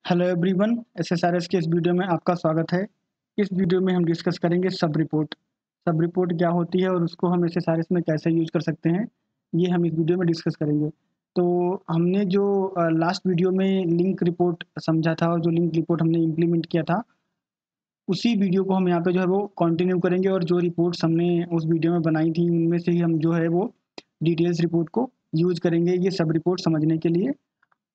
Hello everyone, एसएसआरएस के इस video में आपका स्वागत है। इस वीडियो में हम डिस्कस करेंगे सब रिपोर्ट। सब रिपोर्ट क्या होती है और उसको हम एसएसआरएस में कैसे यूज कर सकते हैं, ये हम इस वीडियो में डिस्कस करेंगे। तो हमने जो लास्ट वीडियो में लिंक रिपोर्ट समझा था और जो लिंक रिपोर्ट हमने इम्प्लीमेंट किया था, उसी वीडियो को हम यहाँ पे जो है वो कंटिन्यू करेंगे और जो रिपोर्ट्स हमने उस वीडियो में बनाई थी उनमें से ही हम जो है वो डिटेल्स रिपोर्ट को यूज करेंगे ये सब रिपोर्ट समझने के लिए।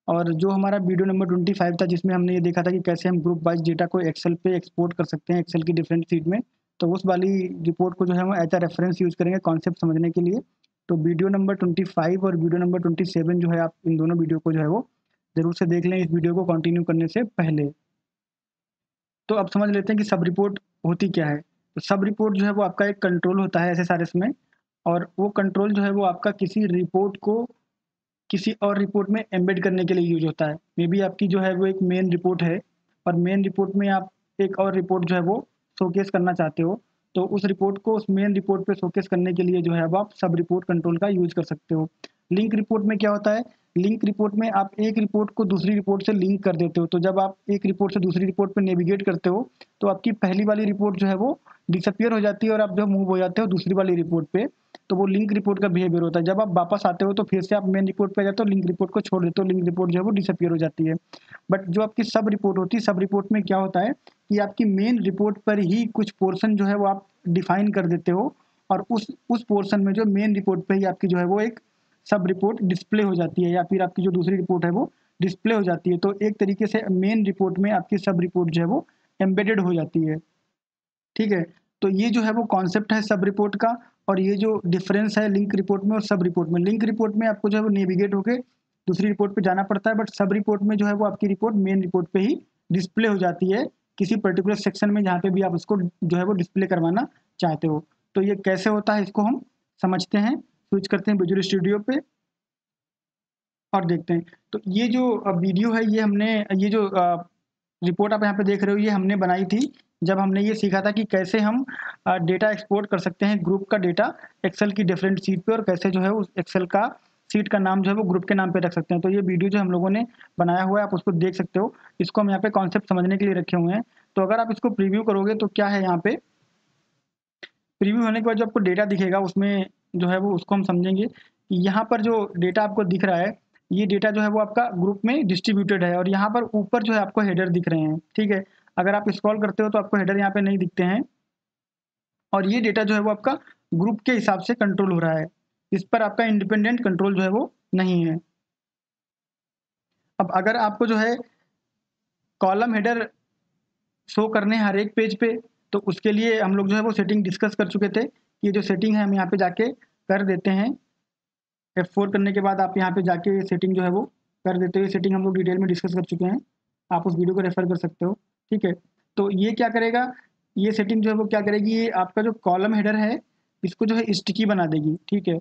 और जो हमारा वीडियो नंबर 25 था जिसमें हमने ये देखा था कि कैसे हम ग्रुप वाइज डेटा को एक्सेल पे एक्सपोर्ट कर सकते हैं एक्सेल की डिफरेंट शीट में, तो उस वाली रिपोर्ट को जो है हम एज अ रेफरेंस यूज़ करेंगे कॉन्सेप्ट समझने के लिए। तो वीडियो नंबर 25 और वीडियो नंबर 27 जो है, आप इन दोनों वीडियो को जो है वो ज़रूर से देख लें इस वीडियो को कंटिन्यू करने से पहले। तो अब समझ लेते हैं कि सब रिपोर्ट होती क्या है। तो सब रिपोर्ट जो है वो आपका एक कंट्रोल होता है एसएसआरएस में, और वो कंट्रोल जो है वो आपका किसी रिपोर्ट को किसी और रिपोर्ट में एम्बेड करने के लिए यूज होता है। मे बी आपकी जो है वो एक मेन रिपोर्ट है और मेन रिपोर्ट में आप एक और रिपोर्ट जो है वो शोकेस करना चाहते हो, तो उस रिपोर्ट को उस मेन रिपोर्ट पे शोकेस करने के लिए जो है वो आप सब रिपोर्ट कंट्रोल का यूज कर सकते हो। लिंक रिपोर्ट में क्या होता है, लिंक रिपोर्ट में आप एक रिपोर्ट को दूसरी रिपोर्ट से लिंक कर देते हो। तो जब आप एक रिपोर्ट से दूसरी रिपोर्ट पे नेविगेट करते हो तो आपकी पहली वाली रिपोर्ट जो है वो डिसअपियर हो जाती है और आप जो मूव हो जाते हो दूसरी वाली रिपोर्ट पे। तो वो लिंक रिपोर्ट का बिहेवियर होता है। जब आप वापस आते हो तो फिर से आप मेन रिपोर्ट पे जाते हो, लिंक रिपोर्ट को छोड़ देते हो, लिंक रिपोर्ट जो है वो डिसअपियर हो जाती है। बट जो आपकी सब रिपोर्ट होती है, सब रिपोर्ट में क्या होता है कि आपकी मेन रिपोर्ट पर ही कुछ पोर्शन जो है वो आप डिफाइन कर देते हो, और उस पोर्शन में जो मेन रिपोर्ट पे ही आपकी जो है वो एक सब रिपोर्ट डिस्प्ले हो जाती है, या फिर आपकी जो दूसरी रिपोर्ट है वो डिस्प्ले हो जाती है। तो एक तरीके से मेन रिपोर्ट में आपकी सब रिपोर्ट जो है वो एम्बेडेड हो जाती है। ठीक है, तो ये जो है वो कॉन्सेप्ट है सब रिपोर्ट का। और ये जो डिफरेंस है लिंक रिपोर्ट में और सब रिपोर्ट में, लिंक रिपोर्ट में आपको जो है वो नेविगेट होके दूसरी रिपोर्ट पे जाना पड़ता है, बट सब रिपोर्ट में जो है वो आपकी रिपोर्ट मेन रिपोर्ट पे ही डिस्प्ले हो जाती है किसी पर्टिकुलर सेक्शन में जहाँ पे भी आप उसको जो है वो डिस्प्ले करवाना चाहते हो। तो ये कैसे होता है इसको हम समझते हैं। स्विच करते हैं विजुअल स्टूडियो पे और देखते हैं। तो ये जो वीडियो है, ये हमने ये जो रिपोर्ट आप यहाँ पे देख रहे हो ये हमने बनाई थी जब हमने ये सीखा था कि कैसे हम डेटा एक्सपोर्ट कर सकते हैं, ग्रुप का डेटा एक्सेल की डिफरेंट शीट पे, और कैसे जो है उस एक्सेल का शीट का नाम जो है वो ग्रुप के नाम पे रख सकते हैं। तो ये वीडियो जो हम लोगों ने बनाया हुआ है आप उसको देख सकते हो। इसको हम यहाँ पे कॉन्सेप्ट समझने के लिए रखे हुए हैं। तो अगर आप इसको प्रीव्यू करोगे तो क्या है, यहाँ पे प्रीव्यू होने के बाद जो आपको डेटा दिखेगा उसमें जो है वो उसको हम समझेंगे कि यहाँ पर जो डेटा आपको दिख रहा है, ये डेटा जो है वो आपका ग्रुप में डिस्ट्रीब्यूटेड है, और यहाँ पर ऊपर जो है आपको हेडर दिख रहे हैं। ठीक है, अगर आप स्क्रॉल करते हो तो आपको हेडर यहाँ पे नहीं दिखते हैं, और ये डेटा जो है वो आपका ग्रुप के हिसाब से कंट्रोल हो रहा है। इस पर आपका इंडिपेंडेंट कंट्रोल जो है वो नहीं है। अब अगर आपको जो है कॉलम हेडर शो करने हैं हर एक पेज पे, तो उसके लिए हम लोग जो है वो सेटिंग डिस्कस कर चुके थे। ये जो सेटिंग है हम यहाँ पे जाके कर देते हैं। F4 करने के बाद आप यहाँ पे जाके ये सेटिंग जो है वो कर देते हो। ये सेटिंग हम लोग डिटेल में डिस्कस कर चुके हैं, आप उस वीडियो को रेफर कर सकते हो। ठीक है, तो ये क्या करेगा, ये सेटिंग जो है वो क्या करेगी, ये आपका जो कॉलम हेडर है इसको जो है स्टिकी बना देगी। ठीक है,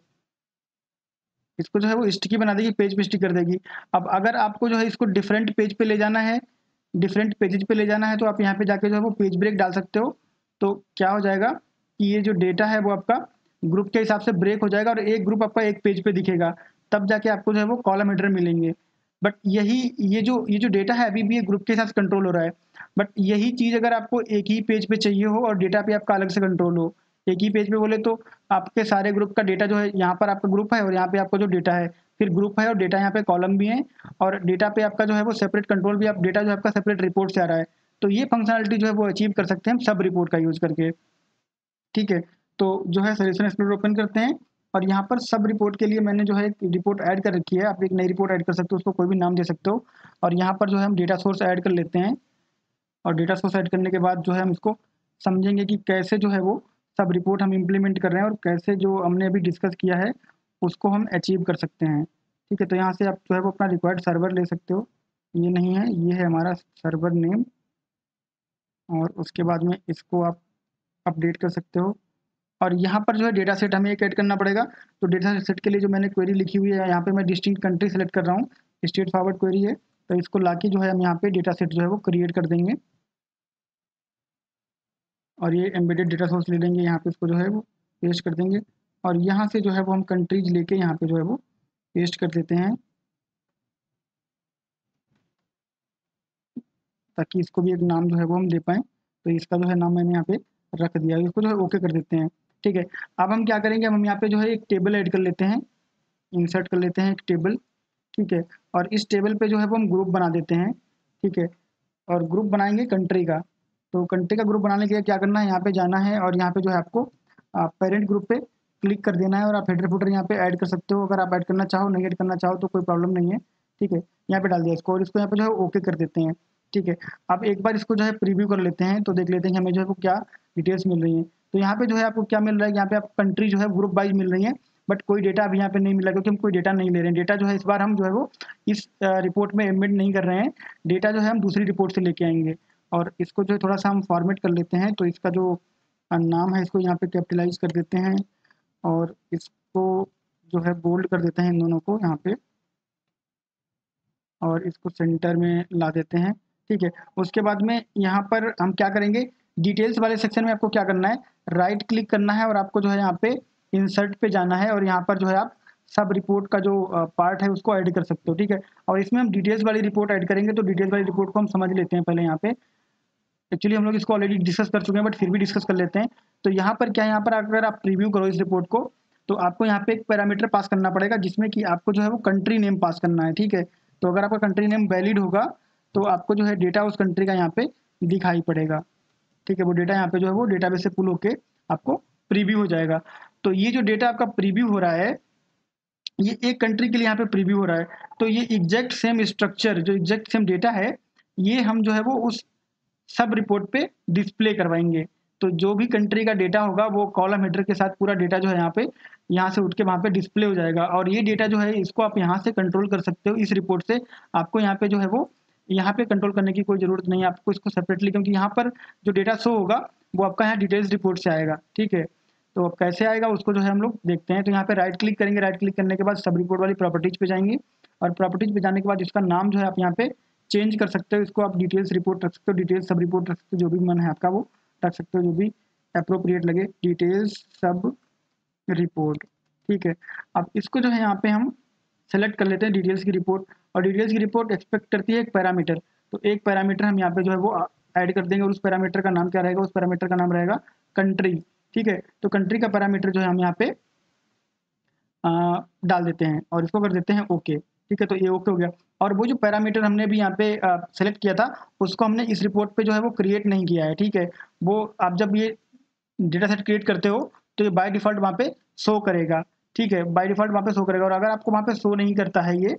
इसको जो है वो स्टिकी बना देगी, पेज पे स्टिक कर देगी। अब अगर आपको जो है इसको डिफरेंट पेज पे ले जाना है, डिफरेंट पेजेज पे ले जाना है, तो आप यहाँ पे जाके जो है वो पेज ब्रेक डाल सकते हो। तो क्या हो जाएगा कि ये जो डेटा है वो आपका ग्रुप के हिसाब से ब्रेक हो जाएगा और एक ग्रुप आपका एक पेज पे दिखेगा, तब जाके आपको जो है वो कॉलम हेडर मिलेंगे। बट यही ये जो डेटा है अभी भी ये ग्रुप के हिसाब से कंट्रोल हो रहा है। बट यही चीज़ अगर आपको एक ही पेज पे चाहिए हो और डेटा पे आपका अलग से कंट्रोल हो, एक ही पेज पे बोले तो आपके सारे ग्रुप का डेटा जो है, यहाँ पर आपका ग्रुप है और यहाँ पे आपका जो डेटा है, फिर ग्रुप है और डेटा यहाँ पे कॉलम भी है, और डेटा पे आपका जो है वो सेपरेट कंट्रोल भी, आप डेटा जो है आपका सेपरेट रिपोर्ट से आ रहा है। तो ये फंक्शनलिटी जो है वो अचीव कर सकते हैं हम सब रिपोर्ट का यूज करके। ठीक है, तो जो है सॉल्यूशन एक्सप्लोरर ओपन करते हैं, और यहाँ पर सब रिपोर्ट के लिए मैंने जो है एक रिपोर्ट ऐड कर रखी है। आप एक नई रिपोर्ट ऐड कर सकते हो, उसको कोई भी नाम दे सकते हो। और यहाँ पर जो है हम डेटा सोर्स ऐड कर लेते हैं, और डेटा सोर्स ऐड करने के बाद जो है हम इसको समझेंगे कि कैसे जो है वो सब रिपोर्ट हम इम्प्लीमेंट कर रहे हैं और कैसे जो हमने अभी डिस्कस किया है उसको हम अचीव कर सकते हैं। ठीक है, तो यहाँ से आप जो है वो अपना रिक्वायर्ड सर्वर ले सकते हो। ये नहीं है, ये है हमारा सर्वर नेम, और उसके बाद में इसको आप अपडेट कर सकते हो। और यहाँ पर जो है डेटा सेट हमें एक ऐड करना पड़ेगा। तो डेटा सेट के लिए जो मैंने क्वेरी लिखी हुई है, यहाँ पे मैं डिस्टिंक्ट कंट्री सेलेक्ट कर रहा हूँ, स्ट्रेट फॉरवर्ड क्वेरी है। तो इसको लाके जो है हम यहाँ पे डेटा सेट जो है वो क्रिएट कर देंगे, और ये एम्बेडेड डेटा सोर्स ले लेंगे, यहाँ पे इसको जो है वो पेस्ट कर देंगे, और यहाँ से जो है वो हम कंट्रीज लेके यहाँ पे जो है वो पेस्ट कर देते हैं। ताकि इसको भी एक नाम जो है वो हम दे पाएँ। तो इसका जो है नाम मैंने यहाँ पे रख दिया, इसको जो है ओके कर देते हैं। ठीक है, अब हम क्या करेंगे, अब हम यहाँ पे जो है एक टेबल ऐड कर लेते हैं, इंसर्ट कर लेते हैं एक टेबल। ठीक है, और इस टेबल पे जो है वो हम ग्रुप बना देते हैं। ठीक है, और ग्रुप बनाएंगे कंट्री का। तो कंट्री का ग्रुप बनाने के लिए क्या करना है, यहाँ पे जाना है और यहाँ पे जो है आपको पेरेंट ग्रुप पे क्लिक कर देना है और आप हेडर फुटर यहाँ पे ऐड कर सकते हो। अगर आप ऐड करना चाहो, नहीं ऐड करना चाहो तो कोई प्रॉब्लम नहीं है। ठीक है, यहाँ पे डाल दिया इसको और इसको यहाँ पे जो है ओके कर देते हैं। ठीक है, अब एक बार इसको जो है प्रीव्यू कर लेते हैं तो देख लेते हैं कि हमें जो है वो क्या डिटेल्स मिल रही हैं। तो यहाँ पे जो है आपको क्या मिल रहा है, यहाँ पे आप कंट्री जो है ग्रुप वाइज मिल रही है, बट कोई डेटा अभी यहाँ पे नहीं मिला क्योंकि हम कोई डेटा नहीं ले रहे हैं। डेटा जो है इस बार हम जो है वो इस रिपोर्ट में एम्बेड नहीं कर रहे हैं, डेटा जो है हम दूसरी रिपोर्ट से लेके आएंगे। और इसको जो है थोड़ा सा हम फॉर्मेट कर लेते हैं, तो इसका जो नाम है इसको यहाँ पे कैपिटलाइज कर देते हैं और इसको जो है बोल्ड कर देते हैं इन दोनों को यहाँ पे, और इसको सेंटर में ला देते हैं। ठीक है, उसके बाद में यहाँ पर हम क्या करेंगे, डिटेल्स वाले सेक्शन में आपको क्या करना है, राइट क्लिक करना है और आपको जो है यहाँ पे इंसर्ट पे जाना है और यहाँ पर जो है आप सब रिपोर्ट का जो पार्ट है उसको ऐड कर सकते हो। ठीक है, और इसमें हम डिटेल्स वाली रिपोर्ट ऐड करेंगे, तो डिटेल्स वाली रिपोर्ट को हम समझ लेते हैं पहले यहाँ पे। एक्चुअली हम लोग इसको ऑलरेडी डिस्कस कर चुके हैं, बट फिर भी डिस्कस कर लेते हैं। तो यहाँ पर क्या है, यहाँ पर अगर आप प्रीव्यू करो इस रिपोर्ट को, तो आपको यहाँ पे एक पैरामीटर पास करना पड़ेगा जिसमें कि आपको जो है वो कंट्री नेम पास करना है। ठीक है, तो अगर आपका कंट्री नेम वैलिड होगा तो आपको जो है डेटा उस कंट्री का यहाँ पे दिखाई पड़ेगा। ठीक है, वो डेटा यहाँ पे जो है वो डेटाबेस से पुल होके आपको प्रीव्यू हो जाएगा। तो ये जो डेटा आपका प्रीव्यू हो रहा है, ये एक कंट्री के लिए यहाँ पे प्रीव्यू हो रहा है। तो ये एग्जैक्ट सेम स्ट्रक्चर, जो एग्जैक्ट सेम डेटा है, ये हम जो है वो उस सब रिपोर्ट पे डिस्प्ले करवाएंगे। तो जो भी कंट्री का डेटा होगा वो कॉलम हेडर के साथ पूरा डेटा जो है यहाँ पे, यहाँ से उठ के वहाँ पे डिस्प्ले हो जाएगा। और ये डेटा जो है इसको आप यहाँ से कंट्रोल कर सकते हो, इस रिपोर्ट से आपको यहाँ पे जो है वो यहाँ पे कंट्रोल करने की कोई ज़रूरत नहीं है आपको इसको सेपरेटली, क्योंकि यहाँ पर जो डेटा शो होगा वो आपका यहाँ डिटेल्स रिपोर्ट से आएगा। ठीक है, तो अब कैसे आएगा उसको जो है हम लोग देखते हैं। तो यहाँ पे राइट क्लिक करेंगे, राइट क्लिक करने के बाद सब रिपोर्ट वाली प्रॉपर्टीज पे जाएंगे और प्रॉपर्टीज पे जाने के बाद इसका नाम जो है आप यहाँ पे चेंज कर सकते हो। इसको आप डिटेल्स रिपोर्ट रख सकते हो, डिटेल्स सब रिपोर्ट रख सकते हो, जो भी मन है आपका वो रख सकते हो, जो भी अप्रोप्रिएट लगे, डिटेल्स सब रिपोर्ट। ठीक है, अब इसको जो है यहाँ पे हम सेलेक्ट कर लेते हैं डिटेल्स की रिपोर्ट, और डिटेल्स की रिपोर्ट एक्सपेक्ट करती है एक पैरामीटर। तो एक पैरामीटर हम यहाँ पे जो है वो ऐड कर देंगे और उस पैरामीटर का नाम क्या रहेगा, उस पैरामीटर का नाम रहेगा कंट्री। ठीक है, तो कंट्री का पैरामीटर जो है हम यहाँ पे डाल देते हैं और इसको कर देते हैं ओके। ठीक है, तो ये ओके हो गया। और वो जो पैरामीटर हमने भी यहाँ पे सेलेक्ट किया था उसको हमने इस रिपोर्ट पे जो है वो क्रिएट नहीं किया है। ठीक है, वो आप जब ये डेटा सेट क्रिएट करते हो तो ये बाय डिफॉल्ट वहाँ पे शो करेगा। ठीक है, बाय डिफॉल्ट वहाँ पे शो करेगा। और अगर आपको वहाँ पे शो नहीं करता है ये,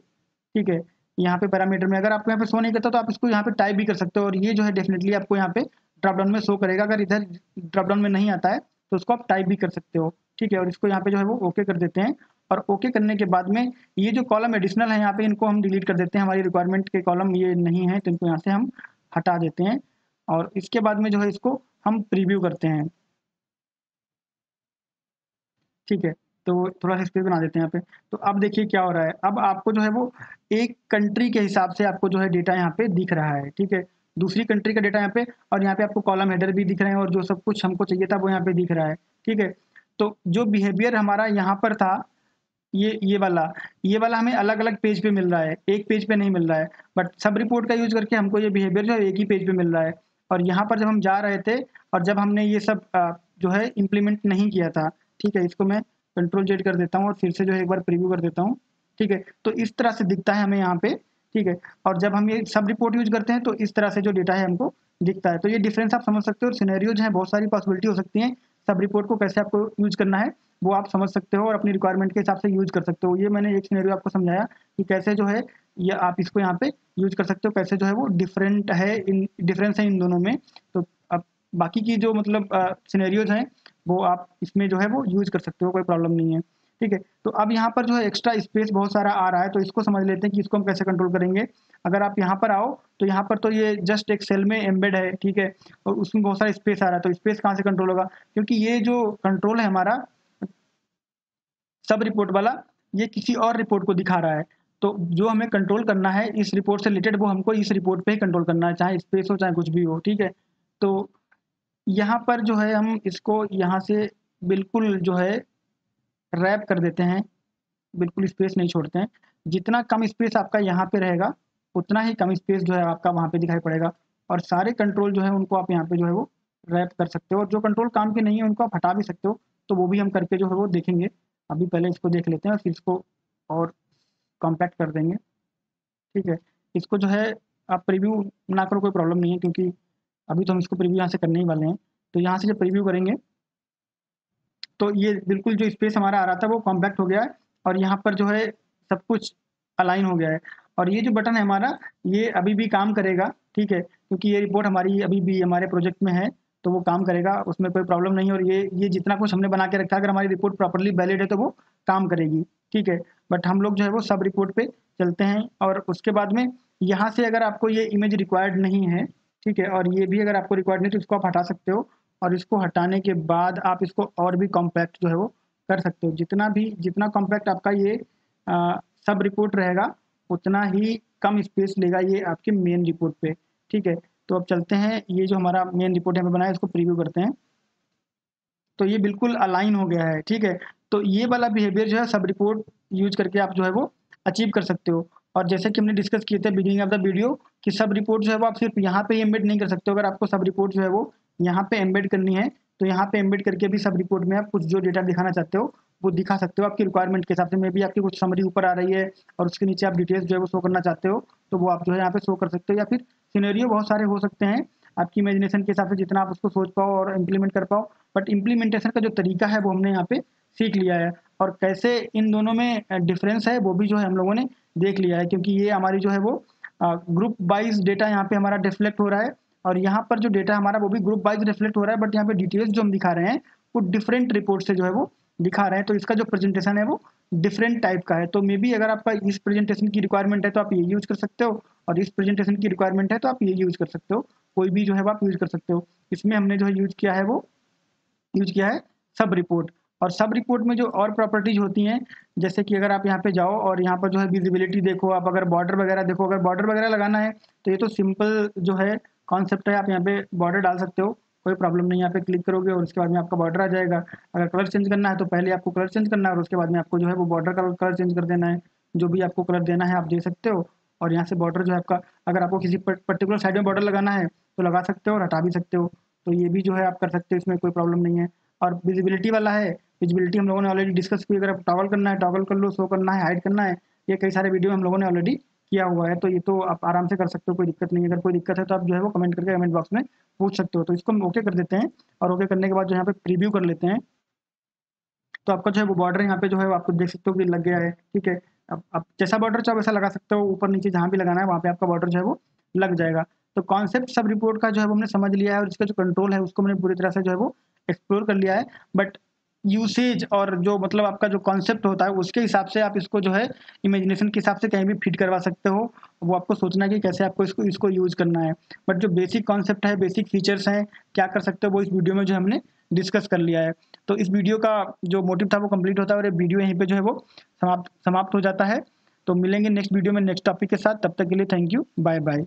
ठीक है, यहाँ पे पैरामीटर में अगर आपको यहाँ पे शो नहीं करता तो आप इसको यहाँ पे टाइप भी कर सकते हो और ये जो है डेफिनेटली आपको यहाँ पे ड्रॉप डाउन में शो करेगा। अगर इधर ड्रॉप डाउन में नहीं आता है तो उसको आप टाइप भी कर सकते हो। ठीक है, और इसको यहाँ पे जो है वो ओके कर देते हैं। और ओके करने के बाद में ये जो कॉलम एडिशनल है यहाँ पे इनको हम डिलीट कर देते हैं, हमारी रिक्वायरमेंट के कॉलम ये नहीं है तो इनको यहाँ से हम हटा देते हैं। और इसके बाद में जो है इसको हम प्रीव्यू करते हैं। ठीक है, तो थोड़ा सा स्पेस बना देते हैं यहाँ पे। तो अब देखिए क्या हो रहा है, अब आपको जो है वो एक कंट्री के हिसाब से आपको जो है डेटा यहाँ पे दिख रहा है। ठीक है, दूसरी कंट्री का डेटा यहाँ पे, और यहाँ पे आपको कॉलम हेडर भी दिख रहे हैं और जो सब कुछ हमको चाहिए था वो यहाँ पे दिख रहा है। ठीक है, तो जो बिहेवियर हमारा यहाँ पर था, ये वाला हमें अलग अलग पेज पे मिल रहा है, एक पेज पे नहीं मिल रहा है। बट सब रिपोर्ट का यूज करके हमको ये बिहेवियर जो है एक ही पेज पे मिल रहा है। और यहाँ पर जब हम जा रहे थे और जब हमने ये सब जो है इम्प्लीमेंट नहीं किया था। ठीक है, इसको मैं कंट्रोल जेड कर देता हूँ और फिर से जो है एक बार प्रीव्यू कर देता हूँ। ठीक है, तो इस तरह से दिखता है हमें यहाँ पे। ठीक है, और जब हम ये सब रिपोर्ट यूज करते हैं तो इस तरह से जो डेटा है हमको दिखता है। तो ये डिफरेंस आप समझ सकते हो, और सिनेरियोज हैं, बहुत सारी पॉसिबिलिटी हो सकती हैं। सब रिपोर्ट को कैसे आपको यूज करना है वो आप समझ सकते हो और अपनी रिक्वायरमेंट के हिसाब से यूज कर सकते हो। ये मैंने एक सिनेरियो आपको समझाया कि कैसे जो है ये आप इसको यहाँ पे यूज कर सकते हो, कैसे जो है वो डिफरेंस है इन दोनों में। तो अब बाकी की जो मतलब सिनेरियोज हैं वो आप इसमें जो है वो यूज कर सकते हो, कोई प्रॉब्लम नहीं है। ठीक है, तो अब यहाँ पर जो है एक्स्ट्रा स्पेस बहुत सारा आ रहा है, तो इसको समझ लेते हैं कि इसको हम कैसे कंट्रोल करेंगे। अगर आप यहाँ पर आओ तो यहाँ पर तो ये जस्ट एक सेल में एम्बेड है। ठीक है, और उसमें बहुत सारा स्पेस आ रहा है, तो स्पेस कहाँ से कंट्रोल होगा, क्योंकि ये जो कंट्रोल है हमारा सब रिपोर्ट वाला, ये किसी और रिपोर्ट को दिखा रहा है। तो जो हमें कंट्रोल करना है इस रिपोर्ट से रिलेटेड वो हमको इस रिपोर्ट पे ही कंट्रोल करना है, चाहे स्पेस हो चाहे कुछ भी हो। ठीक है, तो यहाँ पर जो है हम इसको यहाँ से बिल्कुल जो है रैप कर देते हैं, बिल्कुल स्पेस नहीं छोड़ते हैं। जितना कम स्पेस आपका यहाँ पे रहेगा उतना ही कम स्पेस जो है आपका वहाँ पे दिखाई पड़ेगा। और सारे कंट्रोल जो है उनको आप यहाँ पे जो है वो रैप कर सकते हो, और जो कंट्रोल काम के नहीं है उनको आप हटा भी सकते हो। तो वो भी हम करके जो है वो देखेंगे। अभी पहले इसको देख लेते हैं और फिर इसको और कॉम्पैक्ट कर देंगे। ठीक है, इसको जो है आप प्रीव्यू ना करो कोई प्रॉब्लम नहीं है, क्योंकि अभी तो हम इसको प्रीव्यू यहाँ से करने ही वाले हैं। तो यहाँ से जब प्रीव्यू करेंगे तो ये बिल्कुल जो स्पेस हमारा आ रहा था वो कॉम्पैक्ट हो गया है, और यहाँ पर जो है सब कुछ अलाइन हो गया है। और ये जो बटन है हमारा, ये अभी भी काम करेगा, ठीक है, क्योंकि ये रिपोर्ट हमारी अभी भी हमारे प्रोजेक्ट में है, तो वो काम करेगा, उसमें कोई प्रॉब्लम नहीं है। और ये जितना कुछ हमने बना के रखा है, अगर हमारी रिपोर्ट प्रॉपरली वैलिड है तो वो काम करेगी, ठीक है। बट हम लोग जो है वो सब रिपोर्ट पे चलते हैं, और उसके बाद में यहाँ से अगर आपको ये इमेज रिक्वायर्ड नहीं है, ठीक है, और ये भी अगर आपको रिक्वायर्ड नहीं तो इसको आप हटा सकते हो। और इसको हटाने के बाद आप इसको और भी कॉम्पैक्ट जो है वो कर सकते हो। जितना कॉम्पैक्ट आपका ये सब रिपोर्ट रहेगा, उतना ही कम स्पेस लेगा ये आपके मेन रिपोर्ट पे, ठीक है। तो अब चलते हैं, ये जो हमारा मेन रिपोर्ट यहाँ पे बनाया है इसको प्रीव्यू करते हैं। तो ये बिल्कुल अलाइन हो गया है, ठीक है। तो ये वाला बिहेवियर जो है सब रिपोर्ट यूज करके आप जो है वो अचीव कर सकते हो। और जैसे कि हमने डिस्कस किए थे बिगिनिंग ऑफ द वीडियो कि सब रिपोर्ट जो है वो आप सिर्फ यहाँ पे एम्बेड नहीं कर सकते हो। अगर आपको सब रिपोर्ट जो है वो यहाँ पे एम्बेड करनी है, तो यहाँ पे एम्बेड करके भी सब रिपोर्ट में आप कुछ जो डेटा दिखाना चाहते हो वो दिखा सकते हो आपकी रिक्वायरमेंट के हिसाब से। मे भी आपकी कुछ समरी ऊपर आ रही है और उसके नीचे आप डिटेल्स जो है वो शो करना चाहते हो, तो वो आप जो है यहाँ पे शो कर सकते हो। या फिर सिनेरियो बहुत सारे हो सकते हैं आपकी इमेजिनेशन के हिसाब से, जितना आप उसको सोच पाओ और इम्प्लीमेंट कर पाओ। बट इम्प्लीमेंटेशन का जो तरीका है वो हमने यहाँ पे सीख लिया है, और कैसे इन दोनों में डिफरेंस है वो भी जो है हम लोगों ने देख लिया है। क्योंकि ये हमारी जो है वो ग्रुप वाइज डेटा यहाँ पे हमारा डिफ्लेक्ट हो रहा है, और यहाँ पर जो डेटा हमारा वो भी ग्रुप वाइज रिफ्लेक्ट हो रहा है, बट यहाँ पे डिटेल्स जो हम दिखा रहे हैं वो डिफरेंट रिपोर्ट से जो है वो दिखा रहे हैं। तो इसका जो प्रेजेंटेशन है वो डिफरेंट टाइप का है। तो मे बी अगर आपका इस प्रेजेंटेशन की रिक्वायरमेंट है तो आप ये यूज कर सकते हो, और इस प्रेजेंटेशन की रिक्वायरमेंट है तो आप ये यूज कर सकते हो। कोई भी जो है वो आप यूज कर सकते हो। इसमें हमने जो है यूज किया है वो यूज किया है सब रिपोर्ट। और सब रिपोर्ट में जो और प्रॉपर्टीज होती हैं, जैसे कि अगर आप यहाँ पे जाओ और यहाँ पर जो है विजिबिलिटी देखो, आप अगर बॉर्डर वगैरह देखो, अगर बॉर्डर वगैरह लगाना है तो ये तो सिंपल जो है कॉन्सेप्ट है, आप यहाँ पे बॉर्डर डाल सकते हो, कोई प्रॉब्लम नहीं। यहाँ पे क्लिक करोगे और उसके बाद में आपका बॉर्डर आ जाएगा। अगर कलर चेंज करना है तो पहले आपको कलर चेंज करना है, और उसके बाद में आपको जो है वो बॉर्डर का कलर चेंज कर देना है। जो भी आपको कलर देना है आप दे सकते हो। और यहाँ से बॉर्डर जो है आपका, अगर आपको किसी पर्टिकुलर साइड में बॉर्डर लगाना है तो लगा सकते हो और हटा भी सकते हो। तो ये भी जो है आप कर सकते हो, इसमें कोई प्रॉब्लम नहीं है। और विजिबिलिटी वाला है, विजिबिलिटी हम लोगों ने ऑलरेडी डिस्कस की। अगर आप टॉगल करना है टॉगल कर लो, शो करना है हाइड करना है, ये कई सारे वीडियो हम लोगों ने ऑलरेडी किया हुआ है। तो ये तो आप आराम से कर सकते हो, कोई दिक्कत नहीं है। अगर कोई दिक्कत है तो आप जो है वो कमेंट करके कमेंट बॉक्स में पूछ सकते हो। तो इसको हम ओके कर देते हैं, और ओके करने के बाद जो यहाँ पे प्रीव्यू कर लेते हैं। तो आपका जो है वो बॉर्डर यहाँ पे जो है वो आपको देख सकते हो कि लग गया है, ठीक है। अब आप जैसा बॉर्डर चाहो वैसा लगा सकते हो, ऊपर नीचे जहाँ भी लगाना है वहाँ पे आपका बॉर्डर जो है वो लग जाएगा। तो कॉन्सेप्ट सब रिपोर्ट का जो है वो हमने समझ लिया है, और इसका जो कंट्रोल है उसको मैंने पूरी तरह से जो है वो एक्सप्लोर कर लिया है। बट यूसेज और जो मतलब आपका जो कॉन्सेप्ट होता है उसके हिसाब से आप इसको जो है इमेजिनेशन के हिसाब से कहीं भी फिट करवा सकते हो। वो आपको सोचना है कि कैसे आपको इसको इसको यूज करना है। बट जो बेसिक कॉन्सेप्ट है, बेसिक फीचर्स हैं, क्या कर सकते हो, वो इस वीडियो में जो हमने डिस्कस कर लिया है। तो इस वीडियो का जो मोटिव था वो कंप्लीट होता है, और ये वीडियो यहीं पे जो है वो समाप्त हो जाता है। तो मिलेंगे नेक्स्ट वीडियो में नेक्स्ट टॉपिक के साथ। तब तक के लिए थैंक यू, बाय बाय।